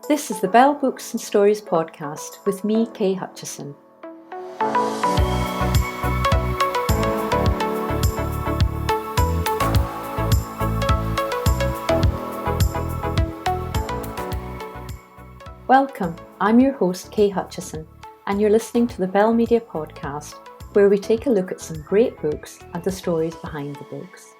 This is the Belle Books and Stories podcast with me, Kay Hutchison. Welcome, I'm your host, Kay Hutchison, and you're listening to the Belle Media podcast, where we take a look at some great books and the stories behind the books.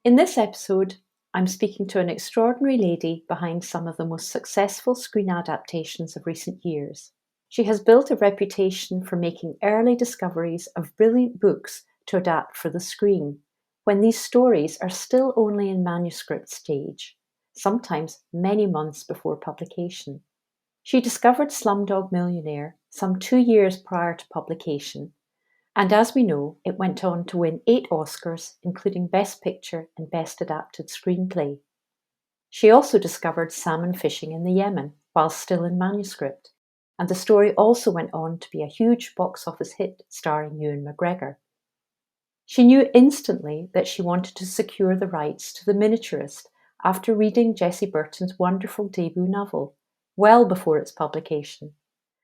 In this episode, I'm speaking to an extraordinary lady behind some of the most successful screen adaptations of recent years. She has built a reputation for making early discoveries of brilliant books to adapt for the screen, when these stories are still only in manuscript stage, sometimes many months before publication. She discovered Slumdog Millionaire some 2 years prior to publication, and as we know, it went on to win 8 Oscars, including Best Picture and Best Adapted Screenplay. She also discovered Salmon Fishing in the Yemen while still in manuscript, and the story also went on to be a huge box office hit starring Ewan McGregor. She knew instantly that she wanted to secure the rights to The Miniaturist after reading Jessie Burton's wonderful debut novel, well before its publication.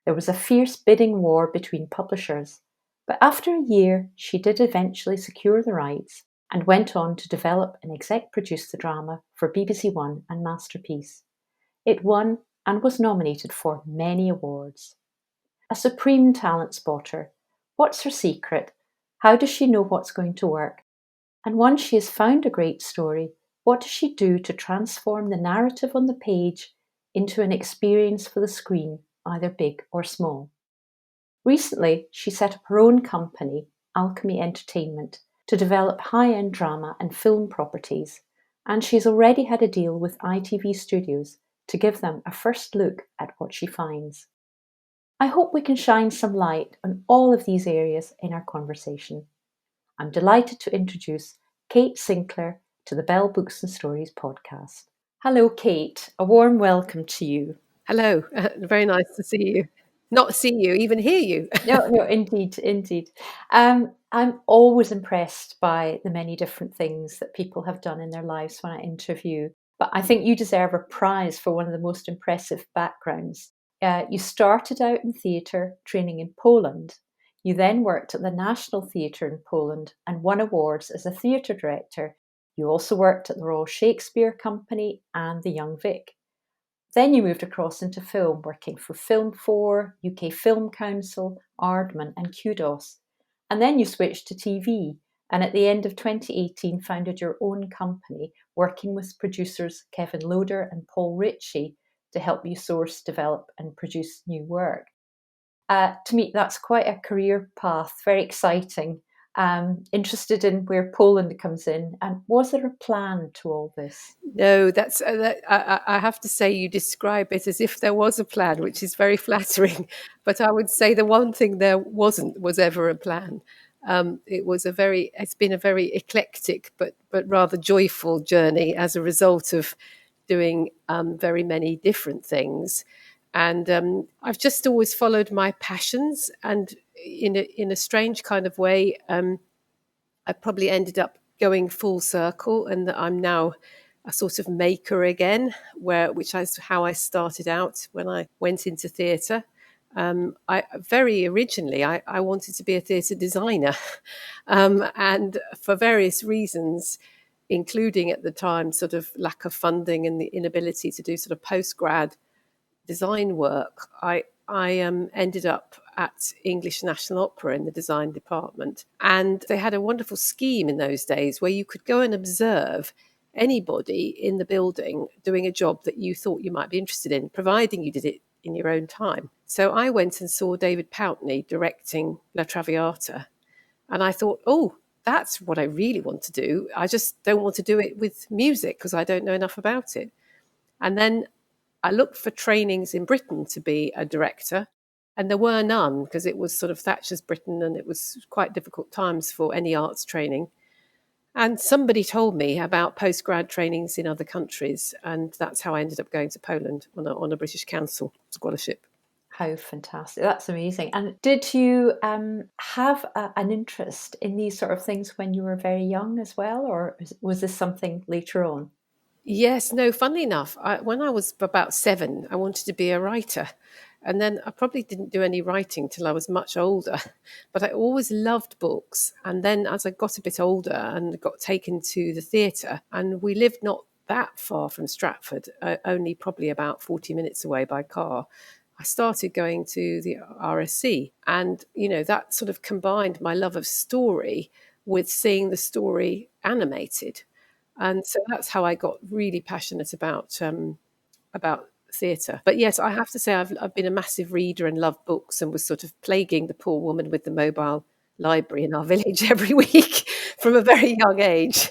There was a fierce bidding war between publishers, but after a year, she did eventually secure the rights and went on to develop and exec-produce the drama for BBC One and Masterpiece. It won and was nominated for many awards. A supreme talent spotter. What's her secret? How does she know what's going to work? And once she has found a great story, what does she do to transform the narrative on the page into an experience for the screen, either big or small? Recently, she set up her own company, Alchemy Entertainment, to develop high-end drama and film properties, and she's already had a deal with ITV Studios to give them a first look at what she finds. I hope we can shine some light on all of these areas in our conversation. I'm delighted to introduce Kate Sinclair to the Belle Books and Stories podcast. Hello, Kate. A warm welcome to you. Hello. Very nice to see you. Not see you, even hear you. No, indeed. I'm always impressed by the many different things that people have done in their lives when I interview. But I think you deserve a prize for one of the most impressive backgrounds. You started out in theatre training in Poland. You then worked at the National Theatre in Poland and won awards as a theatre director. You also worked at the Royal Shakespeare Company and the Young Vic. Then you moved across into film, working for Film 4, UK Film Council, Aardman and Kudos. And then you switched to TV, and at the end of 2018 founded your own company, working with producers Kevin Loader and Paul Ritchie to help you source, develop and produce new work. To me, that's quite a career path, very exciting. Interested in where Poland comes in, and was there a plan to all this? No, I have to say you describe it as if there was a plan, which is very flattering. But I would say the one thing there was ever a plan. It's been a very eclectic but rather joyful journey as a result of doing very many different things. And I've just always followed my passions, and in a strange kind of way, I probably ended up going full circle, and that I'm now a sort of maker again, which is how I started out when I went into theatre. I very originally I wanted to be a theatre designer, and for various reasons, including at the time sort of lack of funding and the inability to do sort of post-grad design work, I ended up at English National Opera in the design department. And they had a wonderful scheme in those days where you could go and observe anybody in the building doing a job that you thought you might be interested in, providing you did it in your own time. So I went and saw David Pountney directing La Traviata. And I thought, oh, that's what I really want to do. I just don't want to do it with music because I don't know enough about it. And then I looked for trainings in Britain to be a director, and there were none because it was sort of Thatcher's Britain and it was quite difficult times for any arts training. And somebody told me about postgrad trainings in other countries, and that's how I ended up going to Poland on a British Council scholarship. How fantastic. That's amazing. And did you have an interest in these sort of things when you were very young as well, or was this something later on? Yes, no, funnily enough, when I was about 7, I wanted to be a writer. And then I probably didn't do any writing till I was much older. But I always loved books. And then as I got a bit older and got taken to the theatre, and we lived not that far from Stratford, only probably about 40 minutes away by car, I started going to the RSC. And, that sort of combined my love of story with seeing the story animated. And so that's how I got really passionate about theatre. But yes, I have to say I've been a massive reader and loved books, and was sort of plaguing the poor woman with the mobile library in our village every week from a very young age.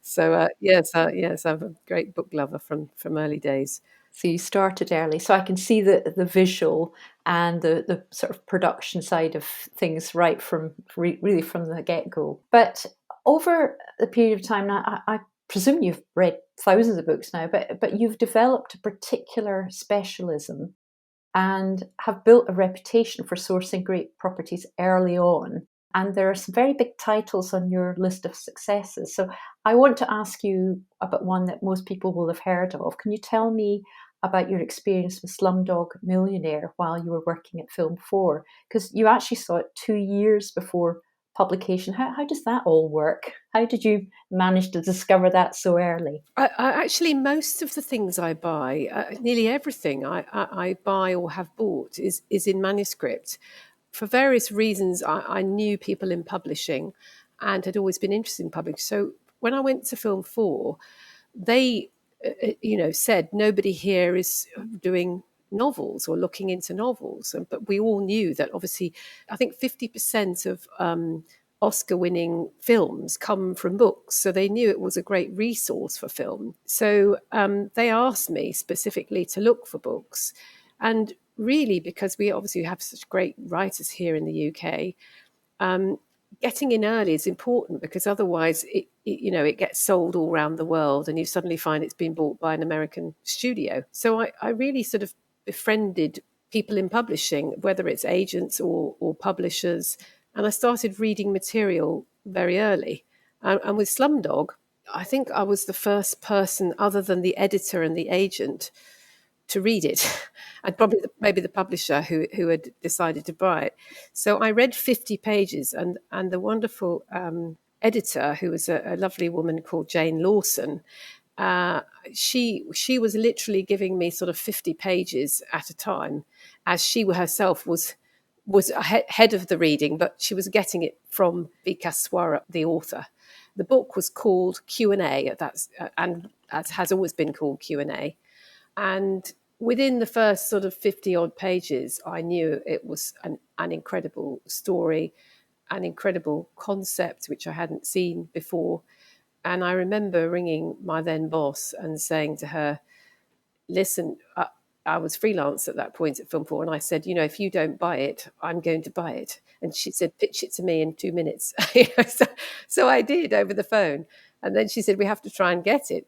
So yes, I'm a great book lover from early days. So you started early. So I can see the visual and the sort of production side of things right from really from the get-go. But over the period of time now, I presume you've read thousands of books now, but you've developed a particular specialism and have built a reputation for sourcing great properties early on. And there are some very big titles on your list of successes. So I want to ask you about one that most people will have heard of. Can you tell me about your experience with Slumdog Millionaire while you were working at Film 4? Because you actually saw it 2 years before publication. How does that all work? How did you manage to discover that so early? I actually, most of the things I buy, nearly everything I buy or have bought is in manuscript. For various reasons, I knew people in publishing and had always been interested in publishing. So when I went to Film 4, they, said nobody here is doing novels or looking into novels. But we all knew that obviously, I think 50% of Oscar winning films come from books. So they knew it was a great resource for film. So they asked me specifically to look for books. And really, because we obviously have such great writers here in the UK, getting in early is important, because otherwise it gets sold all around the world and you suddenly find it's been bought by an American studio. So I really sort of befriended people in publishing, whether it's agents or publishers, and I started reading material very early. And with Slumdog, I think I was the first person other than the editor and the agent to read it, and probably maybe the publisher who had decided to buy it. So I read 50 pages, and the wonderful editor, who was a lovely woman called Jane Lawson, uh, she was literally giving me sort of 50 pages at a time, as she herself was ahead of the reading, but she was getting it from Vikas Swara, the author. The book was called Q&A, and that has always been called Q&A. And within the first sort of 50 odd pages, I knew it was an incredible story, an incredible concept, which I hadn't seen before. And I remember ringing my then boss and saying to her, listen, I was freelance at that point at Film 4, and I said, if you don't buy it, I'm going to buy it. And she said, pitch it to me in 2 minutes. So I did over the phone. And then she said, we have to try and get it.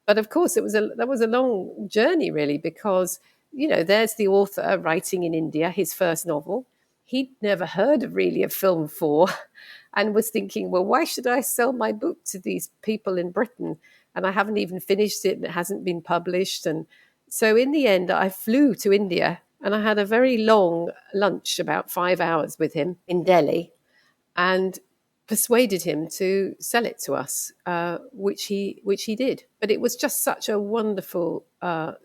But of course, that was a long journey, really, because, there's the author writing in India, his first novel. He'd never heard of really of Film 4 and was thinking, well, why should I sell my book to these people in Britain? And I haven't even finished it and it hasn't been published. And so in the end, I flew to India and I had a very long lunch, about 5 hours with him in Delhi, and persuaded him to sell it to us, which he did. But it was just such a wonderful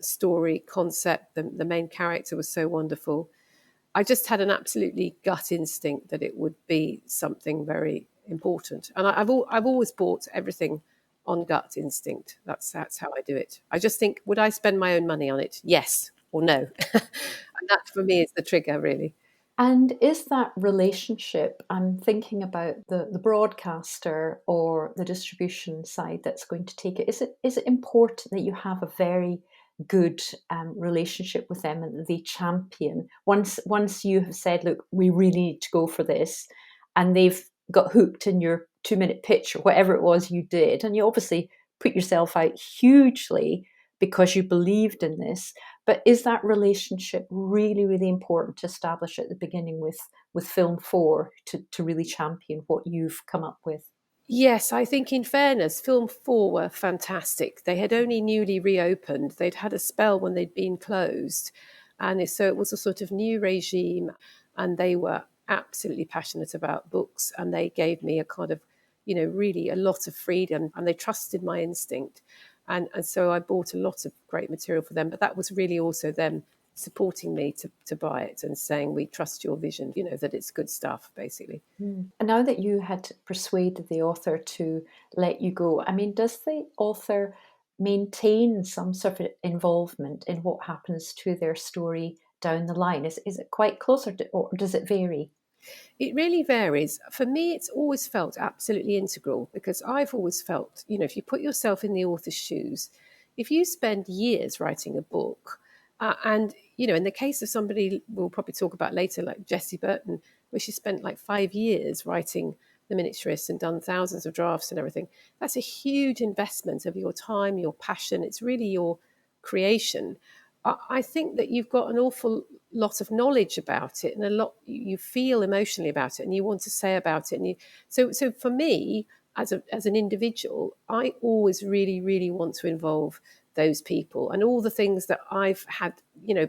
story concept. The main character was so wonderful. I just had an absolutely gut instinct that it would be something very important. And I've always bought everything on gut instinct. That's how I do it. I just think, would I spend my own money on it? Yes or no. And that for me is the trigger, really. And is that relationship, I'm thinking about the broadcaster or the distribution side that's going to take it, is it important that you have a very good relationship with them and they champion? Once you have said, look, we really need to go for this, and they've got hooked in your 2 minute pitch or whatever it was you did, and you obviously put yourself out hugely because you believed in this. But is that relationship really, really important to establish at the beginning with Film 4 to really champion what you've come up with? Yes, I think in fairness, Film 4 were fantastic. They had only newly reopened. They'd had a spell when they'd been closed. And so it was a sort of new regime, and they were absolutely passionate about books. And they gave me a kind of, really a lot of freedom, and they trusted my instinct. And so I bought a lot of great material for them. But that was really also them supporting me to buy it and saying, we trust your vision, that it's good stuff, basically. Mm. And now that you had persuaded the author to let you go, I mean, does the author maintain some sort of involvement in what happens to their story down the line? Is it quite close, or does it vary? It really varies. For me, it's always felt absolutely integral because I've always felt, if you put yourself in the author's shoes, if you spend years writing a book, and, in the case of somebody we'll probably talk about later, like Jessie Burton, where she spent like 5 years writing The Miniaturist and done thousands of drafts and everything, that's a huge investment of your time, your passion. It's really your creation. I think that you've got an awful lot of knowledge about it and a lot you feel emotionally about it and you want to say about it. And so for me, as an individual, I always really want to involve those people and all the things that I've had,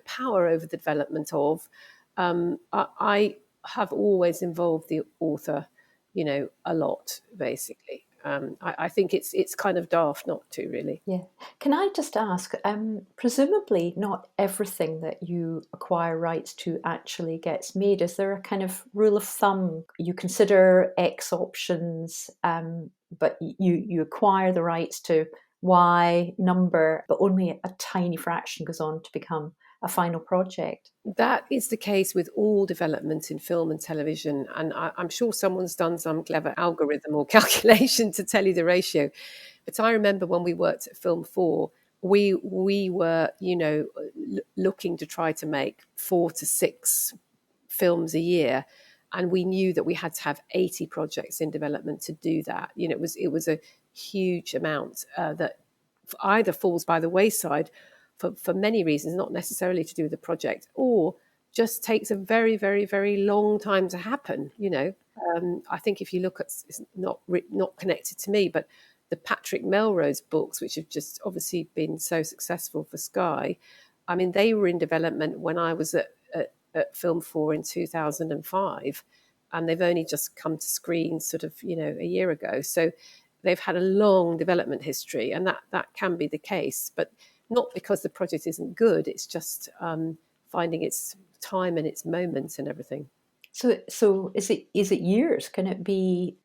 power over the development of. I have always involved the author, a lot, basically. I think it's kind of daft not to, really. Yeah. Can I just ask, presumably not everything that you acquire rights to actually gets made. Is there a kind of rule of thumb? You consider X options, but you acquire the rights to Y number, but only a tiny fraction goes on to become a final project. That is the case with all development in film and television. And I'm sure someone's done some clever algorithm or calculation to tell you the ratio. But I remember when we worked at Film 4, we were, looking to try to make 4 to 6 films a year. And we knew that we had to have 80 projects in development to do that. It was a huge amount that either falls by the wayside for many reasons, not necessarily to do with the project, or just takes a very, very, very long time to happen. I think if you look at, it's not connected to me, but the Patrick Melrose books, which have just obviously been so successful for Sky, I mean, they were in development when I was at Film 4 in 2005, and they've only just come to screen sort of, a year ago. So they've had a long development history, and that can be the case, but not because the project isn't good. It's just finding its time and its moment and everything. So is it years? Can it be?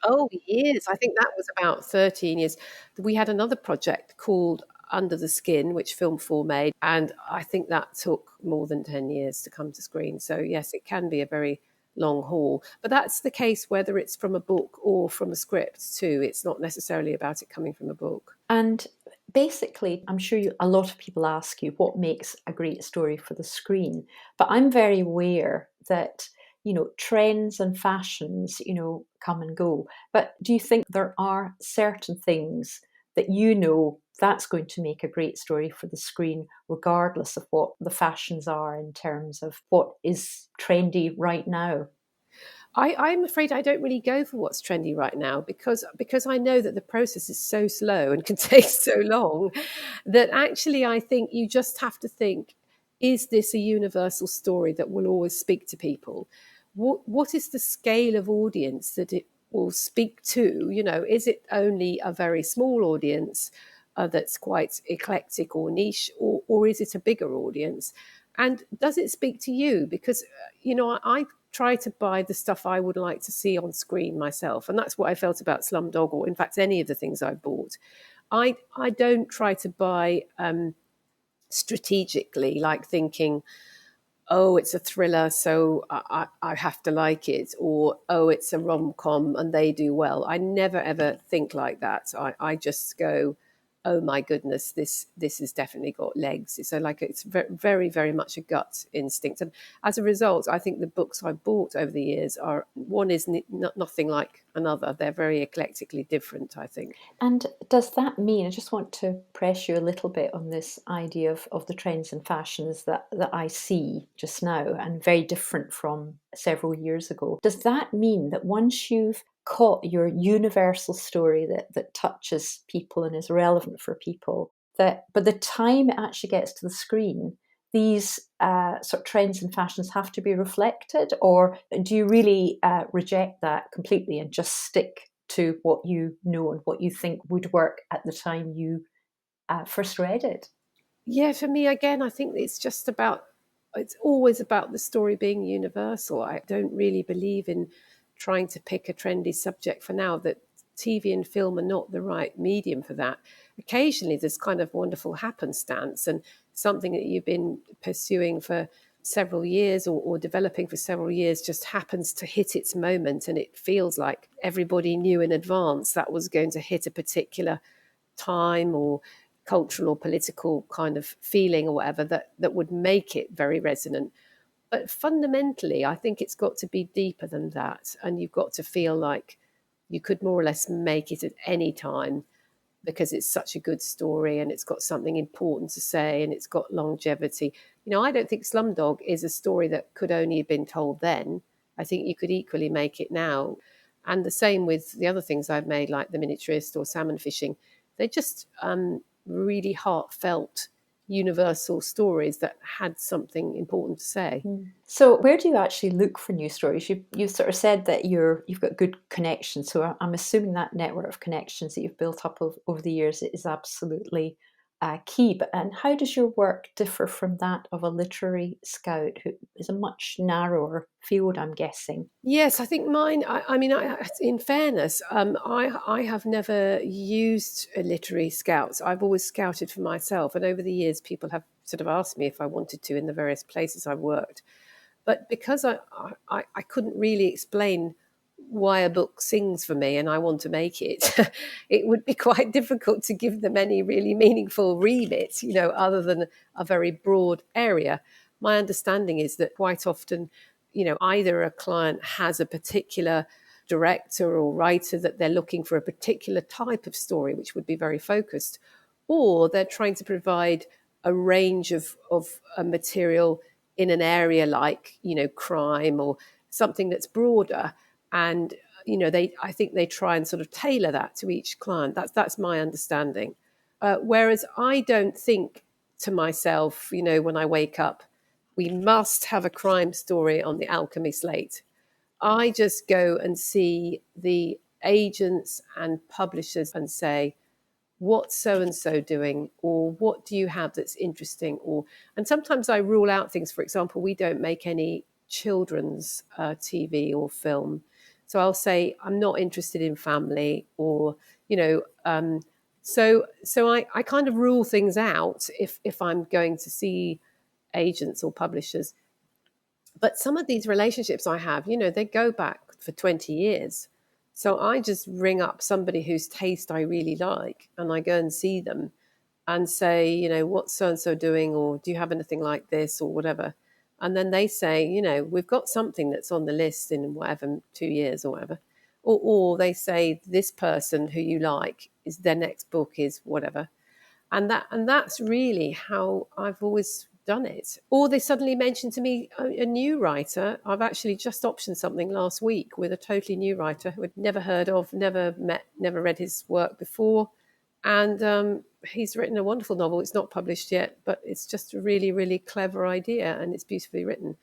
Oh, years. I think that was about 13 years. We had another project called Under the Skin, which Film 4 made, and I think that took more than 10 years to come to screen. So, yes, it can be a very long haul. But that's the case whether it's from a book or from a script, too. It's not necessarily about it coming from a book. And basically, I'm sure a lot of people ask you what makes a great story for the screen. But I'm very aware that, trends and fashions, come and go. But do you think there are certain things that that's going to make a great story for the screen, regardless of what the fashions are in terms of what is trendy right now? I'm afraid I don't really go for what's trendy right now because I know that the process is so slow and can take so long that actually I think you just have to think, is this a universal story that will always speak to people? What is the scale of audience that it will speak to? Is it only a very small audience that's quite eclectic or niche, or is it a bigger audience? And does it speak to you? Because, I try to buy the stuff I would like to see on screen myself. And that's what I felt about Slumdog, or in fact, any of the things I bought. I don't try to buy strategically, like thinking, oh, it's a thriller, so I have to like it, or oh, it's a rom-com and they do well. I never ever think like that. I just go, oh my goodness, this has definitely got legs. So like it's very, very, very much a gut instinct. And as a result, I think the books I bought over the years are, one is nothing like another. They're very eclectically different, I think. And does that mean, I just want to press you a little bit on this idea of the trends and fashions that I see just now and very different from several years ago. Does that mean that once you've caught your universal story that touches people and is relevant for people, that by the time it actually gets to the screen, these sort of trends and fashions have to be reflected? Or do you really reject that completely and just stick to what you know and what you think would work at the time you first read it? Yeah, for me, again, I think it's always about the story being universal. I don't really believe in trying to pick a trendy subject for now, that TV and film are not the right medium for that. Occasionally, there's kind of wonderful happenstance and something that you've been pursuing for several years or developing for several years just happens to hit its moment, and it feels like everybody knew in advance that was going to hit a particular time or cultural or political kind of feeling or whatever that would make it very resonant. But fundamentally, I think it's got to be deeper than that. And you've got to feel like you could more or less make it at any time because it's such a good story and it's got something important to say and it's got longevity. I don't think Slumdog is a story that could only have been told then. I think you could equally make it now. And the same with the other things I've made, like The Miniaturist or Salmon Fishing. They're just really heartfelt, universal stories that had something important to say. So, where do you actually look for new stories? You sort of said that you've got good connections, so I'm assuming that network of connections that you've built up over the years is absolutely key. But and how does your work differ from that of a literary scout, who is a much narrower field, I'm guessing? Yes, I think mine. In fairness, I have never used a literary scouts. I've always scouted for myself, and over the years, people have sort of asked me if I wanted to in the various places I've worked. But because I couldn't really explain why a book sings for me and I want to make it, it would be quite difficult to give them any really meaningful remit, other than a very broad area. My understanding is that quite often, either a client has a particular director or writer that they're looking for a particular type of story, which would be very focused, or they're trying to provide a range of material in an area like, crime or something that's broader. And, I think they try and sort of tailor that to each client. That's my understanding. Whereas I don't think to myself, when I wake up, we must have a crime story on the Alchemy slate. I just go and see the agents and publishers and say, what's so and so doing, or what do you have that's interesting? And sometimes I rule out things. For example, we don't make any children's TV or film, so I'll say I'm not interested in family, or you know. So I kind of rule things out if I'm going to see agents or publishers. But some of these relationships I have, they go back for 20 years. So I just ring up somebody whose taste I really like and I go and see them and say, what's so and so doing? Or do you have anything like this or whatever? And then they say, we've got something that's on the list in whatever, 2 years or whatever. Or they say, this person who you like is their next book is whatever. And that's really how I've always done it. Or they suddenly mention to me a new writer. I've actually just optioned something last week with a totally new writer who I'd never heard of, never met, never read his work before. And he's written a wonderful novel. It's not published yet, but it's just a really, really clever idea and it's beautifully written.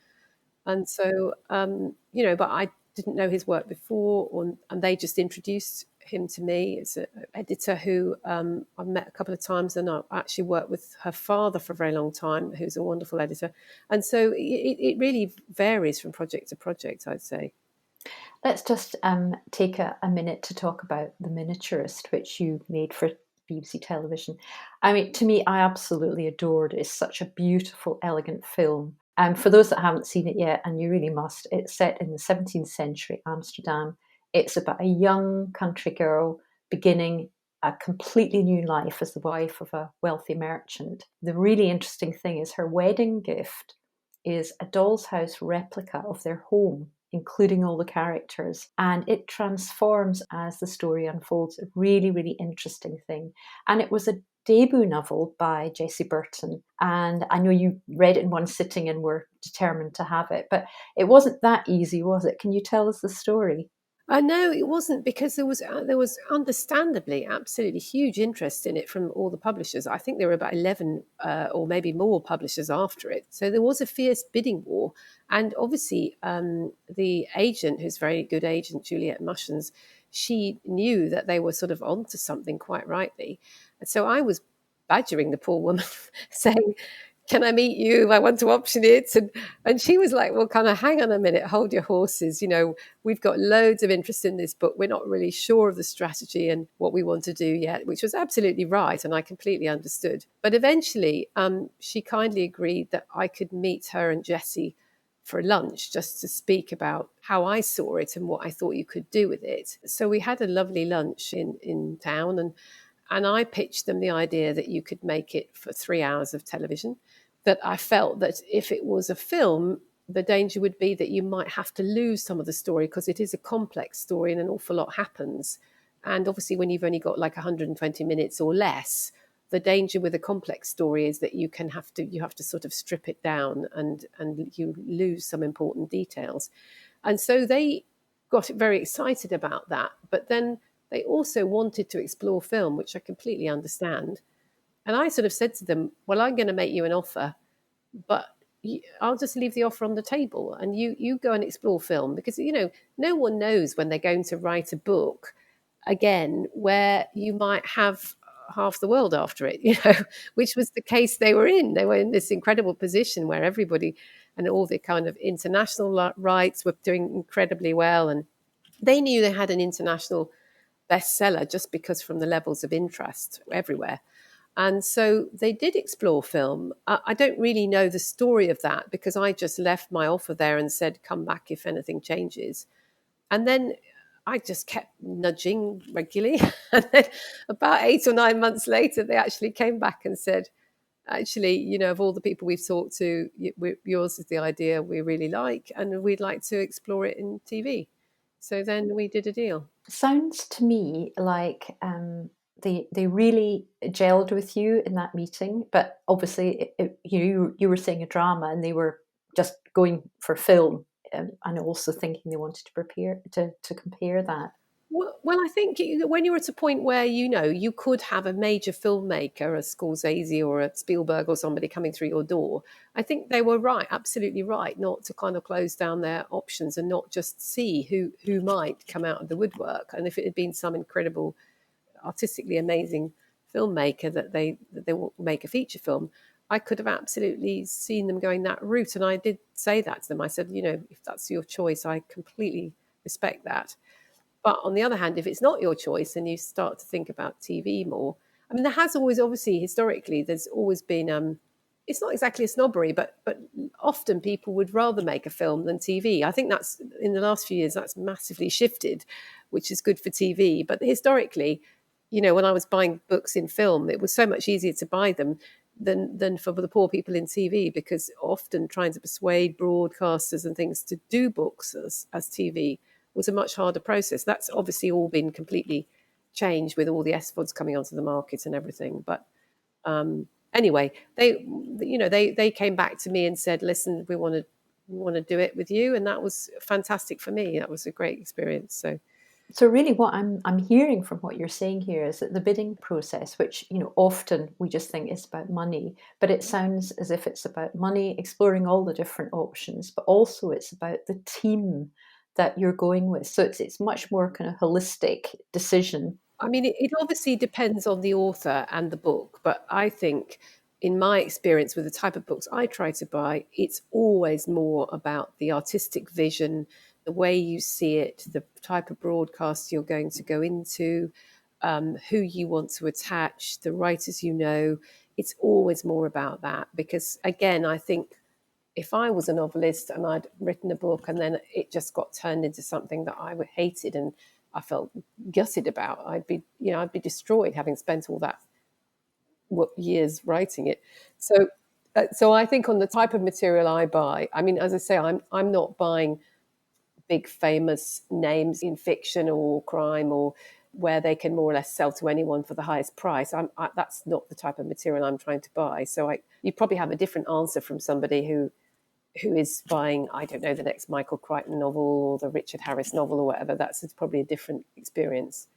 And so, but I didn't know his work before, and they just introduced him to me. It's an editor who I've met a couple of times, and I actually worked with her father for a very long time, who's a wonderful editor. And so it really varies from project to project, I'd say. Let's just take a minute to talk about The Miniaturist, which you made for BBC television. I mean, to me, I absolutely adored it. It's such a beautiful, elegant film. And for those that haven't seen it yet, and you really must, it's set in the 17th century Amsterdam. It's about a young country girl beginning a completely new life as the wife of a wealthy merchant. The really interesting thing is her wedding gift is a doll's house replica of their home, including all the characters. And it transforms as the story unfolds. A really, really interesting thing. And it was a debut novel by Jessie Burton. And I know you read it in one sitting and were determined to have it, but it wasn't that easy, was it? Can you tell us the story? No, it wasn't, because there was understandably absolutely huge interest in it from all the publishers. I think there were about 11 or maybe more publishers after it. So there was a fierce bidding war, and obviously the agent, who's a very good agent, Juliet Mushens, she knew that they were sort of onto something, quite rightly. And so I was badgering the poor woman, saying, can I meet you? I want to option it. And she was like, well, kind of hang on a minute, hold your horses. We've got loads of interest in this book. We're not really sure of the strategy and what we want to do yet, which was absolutely right. And I completely understood. But eventually, she kindly agreed that I could meet her and Jessie for lunch, just to speak about how I saw it and what I thought you could do with it. So we had a lovely lunch in town, and I pitched them the idea that you could make it for 3 hours of television, that I felt that if it was a film, the danger would be that you might have to lose some of the story, because it is a complex story and an awful lot happens. And obviously, when you've only got like 120 minutes or less, the danger with a complex story is that you have to sort of strip it down, and you lose some important details. And so they got very excited about that. But then they also wanted to explore film, which I completely understand. And I sort of said to them, well, I'm going to make you an offer, but I'll just leave the offer on the table, and you go and explore film, because, no one knows when they're going to write a book again where you might have half the world after it, which was the case they were in. They were in this incredible position where everybody and all the kind of international rights were doing incredibly well. And they knew they had an international bestseller just because from the levels of interest everywhere. And so they did explore film. I don't really know the story of that, because I just left my offer there and said, come back if anything changes. And then I just kept nudging regularly. And then about 8 or 9 months later, they actually came back and said, actually, of all the people we've talked to, yours is the idea we really like, and we'd like to explore it in TV. So then we did a deal. Sounds to me like they really gelled with you in that meeting, but obviously you were saying a drama, and they were just going for film, and also thinking they wanted to prepare to compare that. Well, I think when you're at a point where you could have a major filmmaker, a Scorsese or a Spielberg or somebody coming through your door, I think they were right, absolutely right, not to kind of close down their options and not just see who might come out of the woodwork. And if it had been some incredible, artistically amazing filmmaker that they will make a feature film, I could have absolutely seen them going that route. And I did say that to them. I said, if that's your choice, I completely respect that. But on the other hand, if it's not your choice and you start to think about TV more, I mean, there has always, obviously, historically, there's always been, it's not exactly a snobbery, but often people would rather make a film than TV. I think that's, in the last few years, that's massively shifted, which is good for TV. But historically, when I was buying books in film, it was so much easier to buy them than for the poor people in TV, because often trying to persuade broadcasters and things to do books as TV was a much harder process. That's obviously all been completely changed with all the SVODs coming onto the market and everything. But anyway, they came back to me and said, "Listen, we want to do it with you," and that was fantastic for me. That was a great experience. So really, what I'm hearing from what you're saying here is that the bidding process, which often we just think is about money, but it sounds as if it's about money, exploring all the different options, but also it's about the team that you're going with. So it's much more kind of holistic decision. I mean, it obviously depends on the author and the book, but I think, in my experience with the type of books I try to buy, it's always more about the artistic vision, the way you see it, the type of broadcast you're going to go into, who you want to attach, the writers you know. It's always more about that, because, again, I think if I was a novelist and I'd written a book and then it just got turned into something that I hated and I felt gutted about, I'd be destroyed, having spent all that years writing it. So I think on the type of material I buy, I mean, as I say, I'm not buying big famous names in fiction or crime, or where they can more or less sell to anyone for the highest price. That's not the type of material I'm trying to buy. So you probably have a different answer from somebody who who is buying, I don't know, the next Michael Crichton novel or the Richard Harris novel or whatever. That's probably a different experience.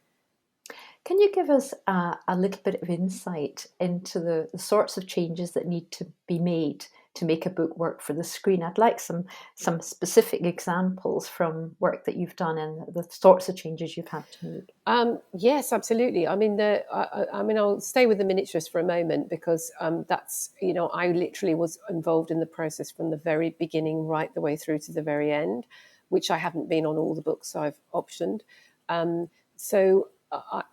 Can you give us a little bit of insight into the sorts of changes that need to be made to make a book work for the screen? I'd like some specific examples from work that you've done and the sorts of changes you've had to make. Yes, absolutely. I mean, I'll stay with the miniaturist for a moment because that's, I literally was involved in the process from the very beginning right the way through to the very end, which I haven't been on all the books I've optioned. So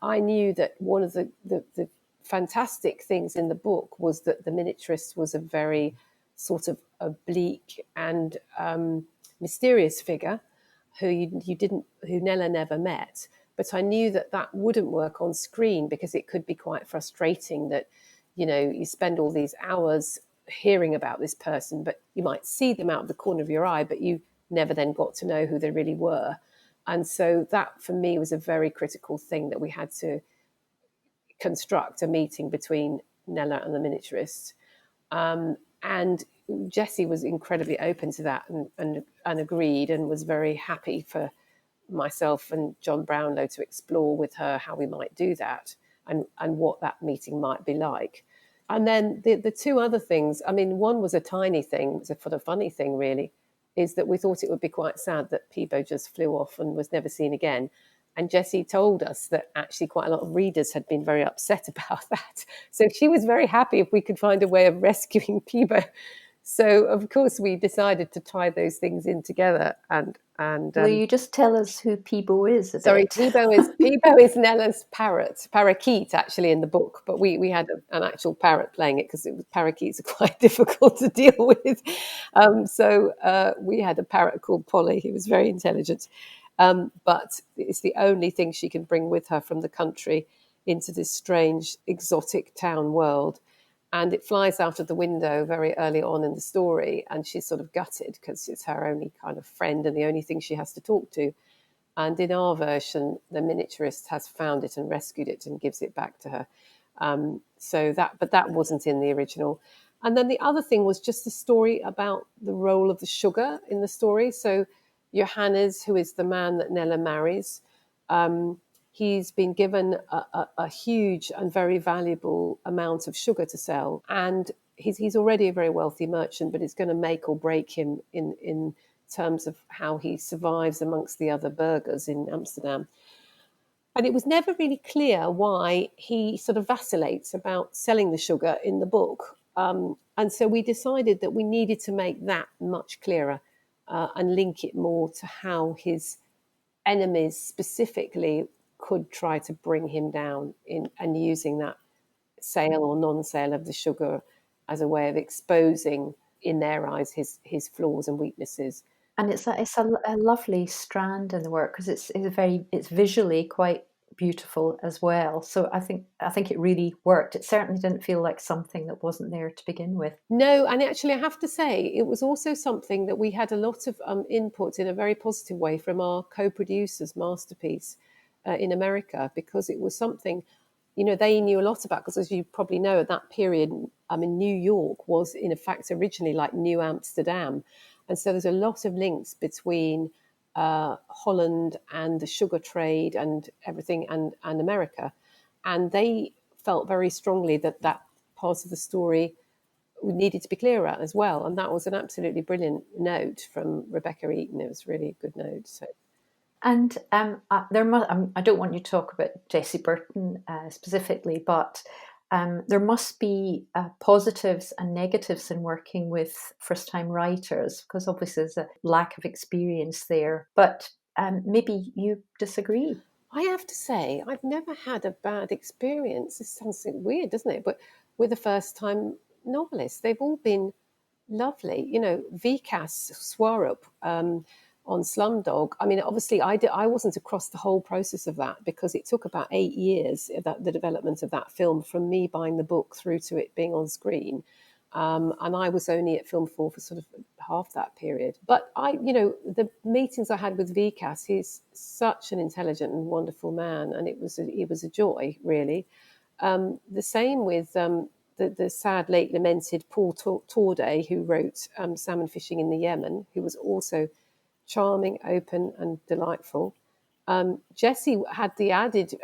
I knew that one of the fantastic things in the book was that the miniaturist was a very sort of oblique and mysterious figure who Nella never met. But I knew that that wouldn't work on screen because it could be quite frustrating that, you spend all these hours hearing about this person, but you might see them out of the corner of your eye, but you never then got to know who they really were. And so that for me was a very critical thing, that we had to construct a meeting between Nella and the miniaturist. And Jessie was incredibly open to that and agreed, and was very happy for myself and John Brownlow to explore with her how we might do that and what that meeting might be like. And then the two other things, I mean, one was a tiny thing, it was a sort of funny thing really, is that we thought it would be quite sad that Peebo just flew off and was never seen again. And Jessie told us that actually quite a lot of readers had been very upset about that. So she was very happy if we could find a way of rescuing Peebo. So, of course, we decided to tie those things in together. Will you just tell us who Peebo is a Sorry, bit? Peebo is Nella's parakeet, actually, in the book. But we had an actual parrot playing it because parakeets are quite difficult to deal with. So we had a parrot called Polly, who was very intelligent. But it's the only thing she can bring with her from the country into this strange, exotic town world. And it flies out of the window very early on in the story, and she's sort of gutted because it's her only kind of friend and the only thing she has to talk to. And in our version, the miniaturist has found it and rescued it and gives it back to her. But that wasn't in the original. And then the other thing was just the story about the role of the sugar in the story. So Johannes, who is the man that Nella marries, he's been given a huge and very valuable amount of sugar to sell. And he's already a very wealthy merchant, but it's going to make or break him in terms of how he survives amongst the other burghers in Amsterdam. And it was never really clear why he sort of vacillates about selling the sugar in the book. And so we decided that we needed to make that much clearer and link it more to how his enemies specifically could try to bring him down and using that sale or non-sale of the sugar as a way of exposing, in their eyes, his flaws and weaknesses. And it's a lovely strand in the work because it's visually quite beautiful as well. So I think it really worked. It certainly didn't feel like something that wasn't there to begin with. No, and actually I have to say it was also something that we had a lot of input in a very positive way from our co-producers, Masterpiece, in America, because it was something, they knew a lot about, because as you probably know, at that period, New York was in fact originally like New Amsterdam. And so there's a lot of links between Holland and the sugar trade and everything and America. And they felt very strongly that part of the story needed to be clearer as well. And that was an absolutely brilliant note from Rebecca Eaton. It was really a good note. So. And I don't want you to talk about Jessie Burton specifically, but there must be positives and negatives in working with first-time writers, because obviously there's a lack of experience there. But maybe you disagree. I have to say, I've never had a bad experience. This sounds weird, doesn't it? But with a first-time novelist, they've all been lovely. Vikas Swarup on Slumdog. I mean, obviously, I wasn't across the whole process of that because it took about 8 years, the development of that film, from me buying the book through to it being on screen. And I was only at Film 4 for sort of half that period. But the meetings I had with Vikas, he's such an intelligent and wonderful man, and it was a joy, really. The same with the sad late lamented Paul Torday, who wrote Salmon Fishing in the Yemen, who was also charming, open, and delightful. Jessie had the added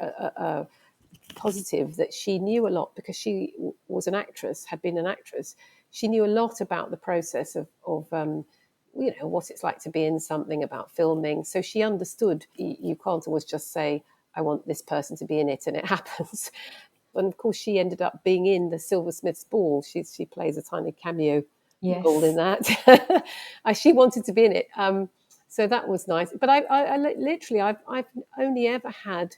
positive that she knew a lot because she was an actress, had been an actress. She knew a lot about the process of what it's like to be in something, about filming. So she understood you can't always just say, I want this person to be in it, and it happens. And of course, she ended up being in the Silversmith's Ball. She plays a tiny cameo role in Yes. that. She wanted to be in it. So that was nice. But I literally, I've only ever had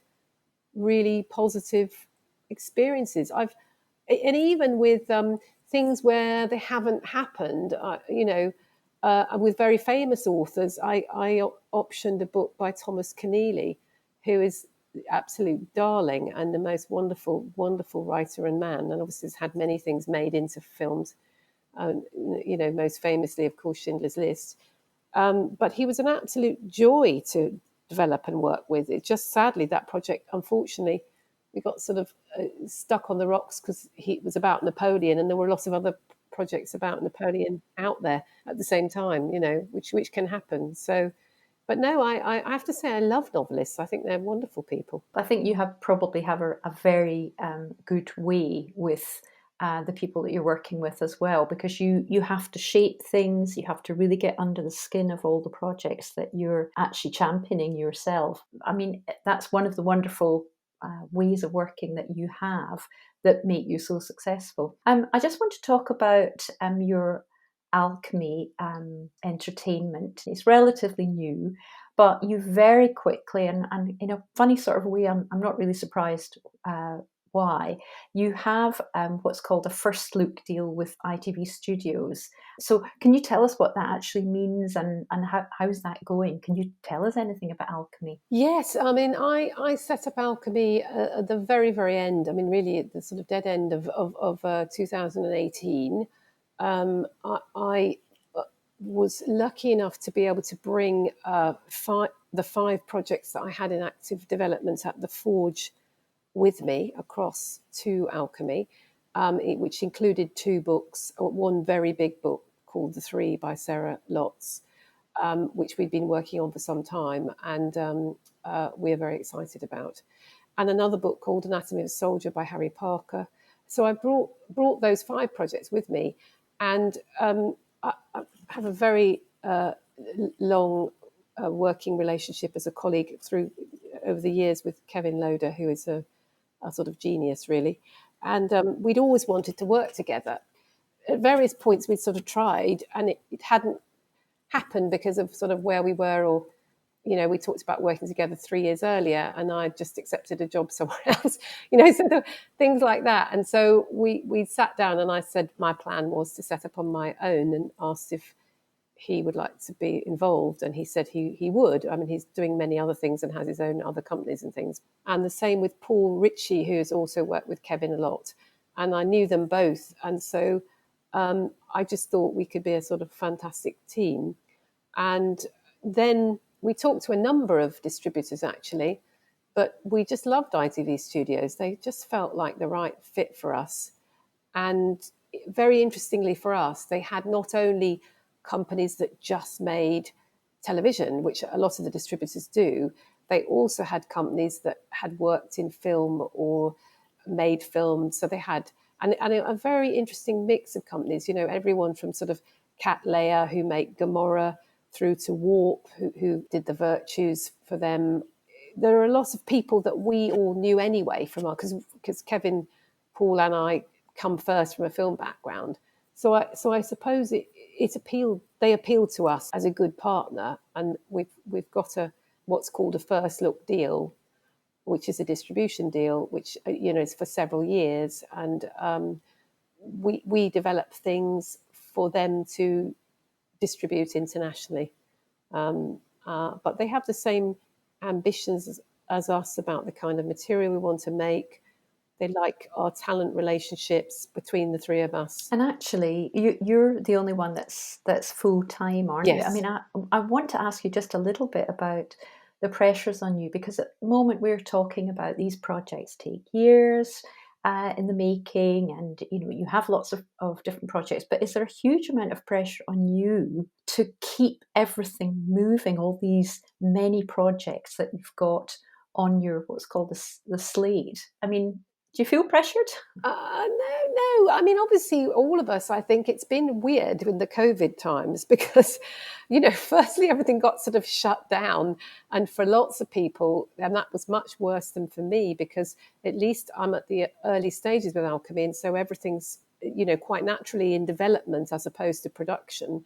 really positive experiences. And even with things where they haven't happened, with very famous authors, I optioned a book by Thomas Keneally, who is the absolute darling and the most wonderful, wonderful writer and man, and obviously has had many things made into films. Most famously, of course, Schindler's List. But he was an absolute joy to develop and work with. It just sadly that project, unfortunately, we got sort of stuck on the rocks because it was about Napoleon, and there were lots of other projects about Napoleon out there at the same time, which can happen. So, but no, I have to say I love novelists. I think they're wonderful people. I think you probably have a very good way with the people that you're working with as well, because you have to shape things, you have to really get under the skin of all the projects that you're actually championing yourself. I mean, that's one of the wonderful ways of working that you have that make you so successful. I just want to talk about your Alchemy Entertainment. It's relatively new, but you very quickly, and in a funny sort of way, I'm not really surprised why, you have what's called a first look deal with ITV Studios. So can you tell us what that actually means, and how's that going? Can you tell us anything about Alchemy? Yes, I mean, I set up Alchemy at the very, very end. I mean, really at the sort of dead end of 2018. I was lucky enough to be able to bring the 5 projects that I had in active development at the Forge with me across to Alchemy, which included 2 books, one very big book called The Three by Sarah Lotz, which we'd been working on for some time, and we're very excited about. And another book called Anatomy of a Soldier by Harry Parker. So I brought those 5 projects with me, and I have a very long working relationship as a colleague over the years with Kevin Loader, who is a sort of genius, really. And we'd always wanted to work together. At various points, we'd sort of tried, and it hadn't happened because of sort of where we were, or we talked about working together 3 years earlier, and I just accepted a job somewhere else, so things like that. And so we sat down, and I said my plan was to set up on my own, and asked if he would like to be involved, and he said he would. I mean, he's doing many other things and has his own other companies and things. And the same with Paul Ritchie, who has also worked with Kevin a lot, and I knew them both, and so I just thought we could be a sort of fantastic team. And then we talked to a number of distributors, actually, but we just loved ITV Studios. They just felt like the right fit for us. And very interestingly for us, they had not only companies that just made television, which a lot of the distributors do, they also had companies that had worked in film or made films. So they had and a very interesting mix of companies, everyone from sort of Cat Leia, who make Gamora, through to Warp, who did the Virtues for them. There are a lot of people that we all knew anyway because Kevin, Paul, and I come first from a film background. So I suppose it appealed. They appealed to us as a good partner, and we've got what's called a first look deal, which is a distribution deal, which is for several years, and we develop things for them to distribute internationally. But they have the same ambitions as us about the kind of material we want to make. They like our talent relationships between the 3 of us. And actually, you're the only one that's full time, aren't you? I Yes. mean, I want to ask you just a little bit about the pressures on you, because at the moment we're talking about these projects take years. in the making, and you have lots of different projects, but is there a huge amount of pressure on you to keep everything moving, all these many projects that you've got on your what's called the slate? I mean, do you feel pressured? No. I mean, obviously, all of us, I think it's been weird in the COVID times because, firstly, everything got sort of shut down. And for lots of people, and that was much worse than for me because at least I'm at the early stages with Alchemy. And so everything's, quite naturally in development as opposed to production.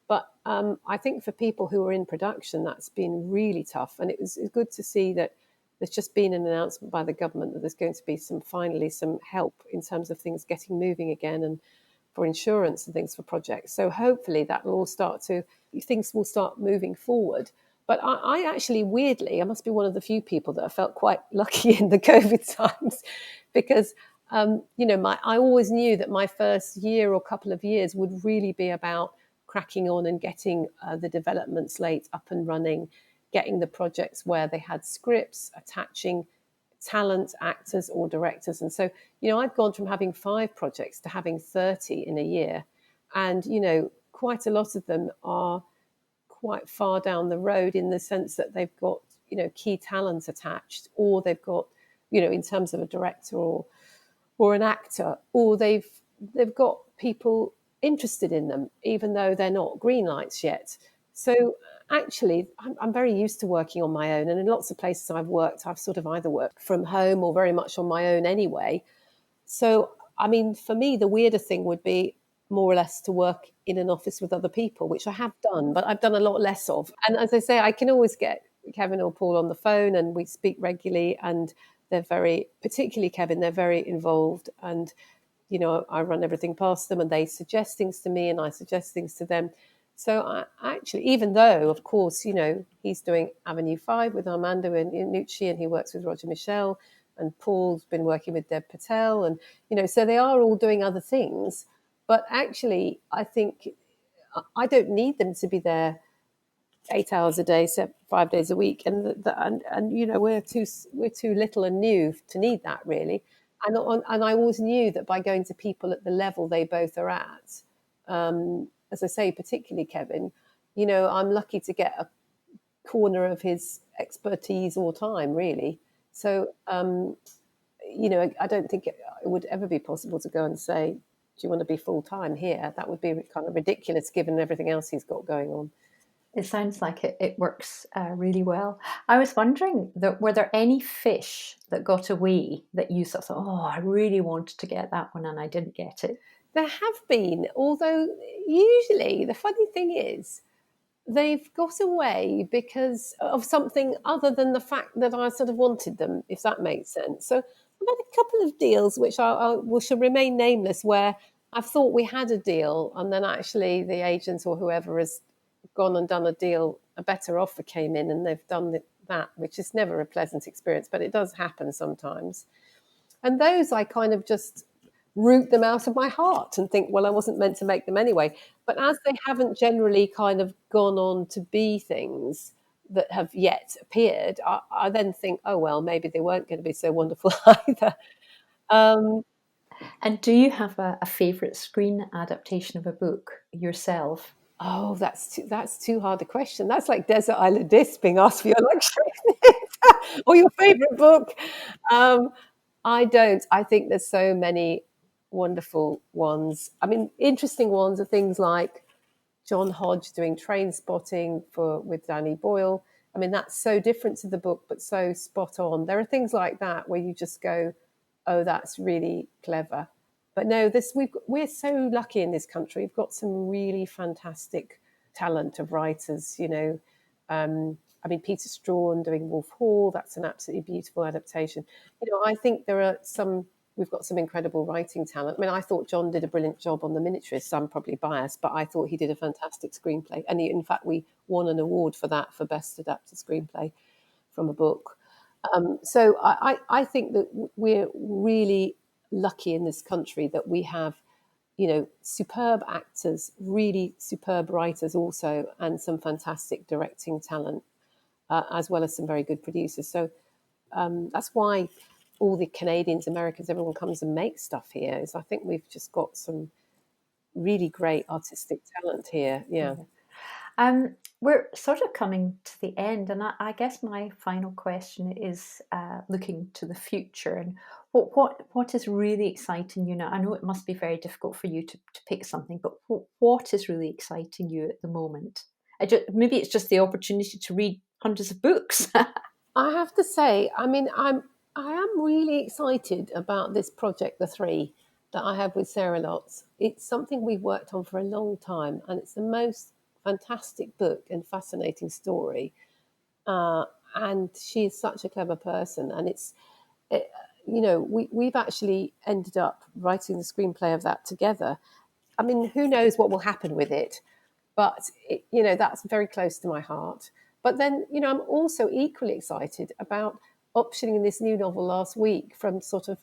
But I think for people who are in production, that's been really tough. And it's good to see that there's just been an announcement by the government that there's going to be finally some help in terms of things getting moving again and for insurance and things for projects. So hopefully that will all things will start moving forward. But I actually, weirdly, I must be one of the few people that have felt quite lucky in the COVID times because, I always knew that my first year or couple of years would really be about cracking on and getting the development slate up and running, getting the projects where they had scripts, attaching talent, actors or directors. And so, I've gone from having 5 projects to having 30 in a year. And, quite a lot of them are quite far down the road in the sense that they've got, key talent attached, or they've got, in terms of a director or an actor, or they've got people interested in them, even though they're not green lights yet. So actually, I'm very used to working on my own. And in lots of places I've worked, I've sort of either worked from home or very much on my own anyway. So, I mean, for me, the weirder thing would be more or less to work in an office with other people, which I have done, but I've done a lot less of. And as I say, I can always get Kevin or Paul on the phone and we speak regularly, and particularly Kevin, they're very involved. And, I run everything past them and they suggest things to me and I suggest things to them. So I actually, even though, of course, he's doing Avenue 5 with Armando and Nucci, and he works with Roger Michel, and Paul's been working with Deb Patel, and, so they are all doing other things. But actually, I think I don't need them to be there 8 hours a day, 5 days a week, and we're too little and new to need that really. And I always knew that by going to people at the level they both are at, as I say, particularly Kevin, I'm lucky to get a corner of his expertise all time, really. So, I don't think it would ever be possible to go and say, do you want to be full time here? That would be kind of ridiculous given everything else he's got going on. It sounds like it works really well. I was wondering, were there any fish that got away that you sort of thought, oh, I really wanted to get that one and I didn't get it? There have been, although usually the funny thing is they've got away because of something other than the fact that I sort of wanted them, if that makes sense. So I've had a couple of deals which shall remain nameless, where I've thought we had a deal and then actually the agent or whoever has gone and done a deal, a better offer came in and they've done that, which is never a pleasant experience, but it does happen sometimes. And those I kind of just root them out of my heart and think, well, I wasn't meant to make them anyway. But as they haven't generally kind of gone on to be things that have yet appeared, I then think, oh, well, maybe they weren't going to be so wonderful either. And do you have a favourite screen adaptation of a book yourself? Oh, that's too hard a question. That's like Desert Island Disc being asked for your luxury or your favourite book. I don't. I think there's so many wonderful ones. I mean, interesting ones are things like John Hodge doing Train Spotting with Danny Boyle. I mean, that's so different to the book, but so spot on. There are things like that where you just go, oh, that's really clever. But no, we're so lucky in this country. We've got some really fantastic talent of writers, I mean, Peter Strawn doing Wolf Hall, that's an absolutely beautiful adaptation. I think we've got some incredible writing talent. I mean, I thought John did a brilliant job on The Miniaturist, so I'm probably biased, but I thought he did a fantastic screenplay. And in fact, we won an award for that, for Best Adapted Screenplay from a book. So I think that we're really lucky in this country that we have, superb actors, really superb writers also, and some fantastic directing talent, as well as some very good producers. So that's why all the Canadians, Americans, everyone comes and makes stuff here, is I think we've just got some really great artistic talent here. Yeah. We're sort of coming to the end, and I guess my final question is looking to the future and what is really exciting you now. I know it must be very difficult for you to pick something, but what is really exciting you at the moment? Maybe it's just the opportunity to read hundreds of books. I have to say, I mean, I am really excited about this project, The Three, that I have with Sarah Lotz. It's something we've worked on for a long time, and it's the most fantastic book and fascinating story. And she is such a clever person, and we've actually ended up writing the screenplay of that together. I mean, who knows what will happen with it, but that's very close to my heart. But then, I'm also equally excited about optioning this new novel last week from sort of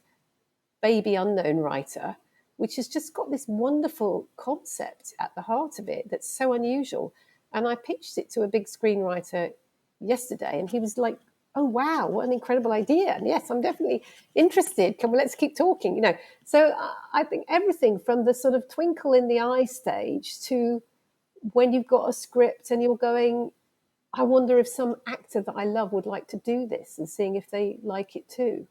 baby unknown writer, which has just got this wonderful concept at the heart of it that's so unusual. And I pitched it to a big screenwriter yesterday, and he was like, "Oh wow, what an incredible idea! And yes, I'm definitely interested. Let's keep talking." So I think everything from the sort of twinkle in the eye stage to when you've got a script and you're going, I wonder if some actor that I love would like to do this, and seeing if they like it too.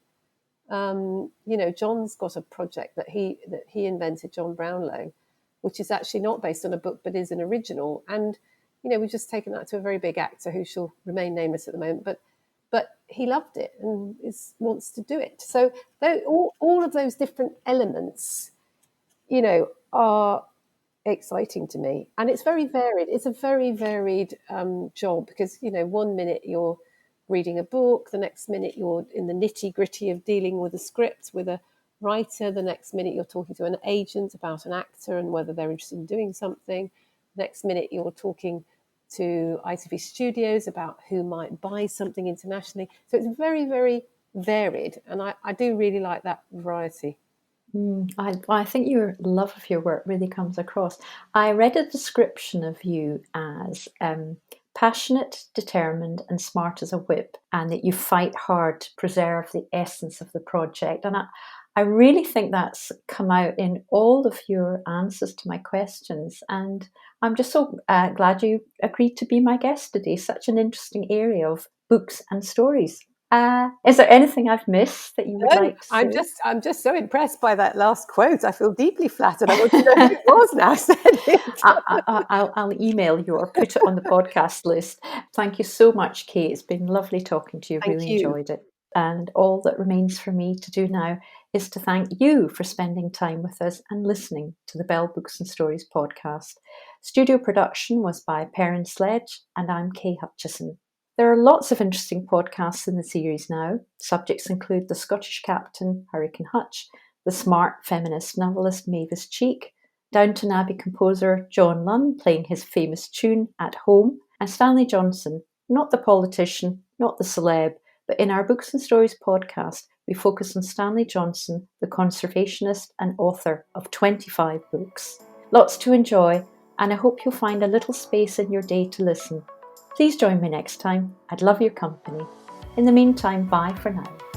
John's got a project that he invented, John Brownlow, which is actually not based on a book but is an original. And we've just taken that to a very big actor who shall remain nameless at the moment, but he loved it and wants to do it. So all of those different elements, are exciting to me, and it's very varied. It's a very varied job, because 1 minute you're reading a book, the next minute you're in the nitty gritty of dealing with a script with a writer, the next minute you're talking to an agent about an actor and whether they're interested in doing something, next minute you're talking to ITV Studios about who might buy something internationally. So it's very, very varied, and I do really like that variety. I think your love of your work really comes across. I read a description of you as passionate, determined, and smart as a whip, and that you fight hard to preserve the essence of the project. And I really think that's come out in all of your answers to my questions. And I'm just so glad you agreed to be my guest today. Such an interesting area of books and stories. Is there anything I've missed that you would like to say? I'm just so impressed by that last quote. I feel deeply flattered. I want to know who it was now said it. I'll email you or put it on the podcast list. Thank you so much, Kate. It's been lovely talking to you. Thank Really you. enjoyed it. And all that remains for me to do now is to thank you for spending time with us and listening to the Belle Books and Stories podcast. Studio production was by Perrin Sledge, and I'm Kay Hutchison. There are lots of interesting podcasts in the series now. Subjects include the Scottish captain, Hurricane Hutch, the smart feminist novelist Mavis Cheek, Downton Abbey composer John Lunn playing his famous tune At Home, and Stanley Johnson, not the politician, not the celeb, but in our Books and Stories podcast, we focus on Stanley Johnson, the conservationist and author of 25 books. Lots to enjoy, and I hope you'll find a little space in your day to listen. Please join me next time. I'd love your company. In the meantime, bye for now.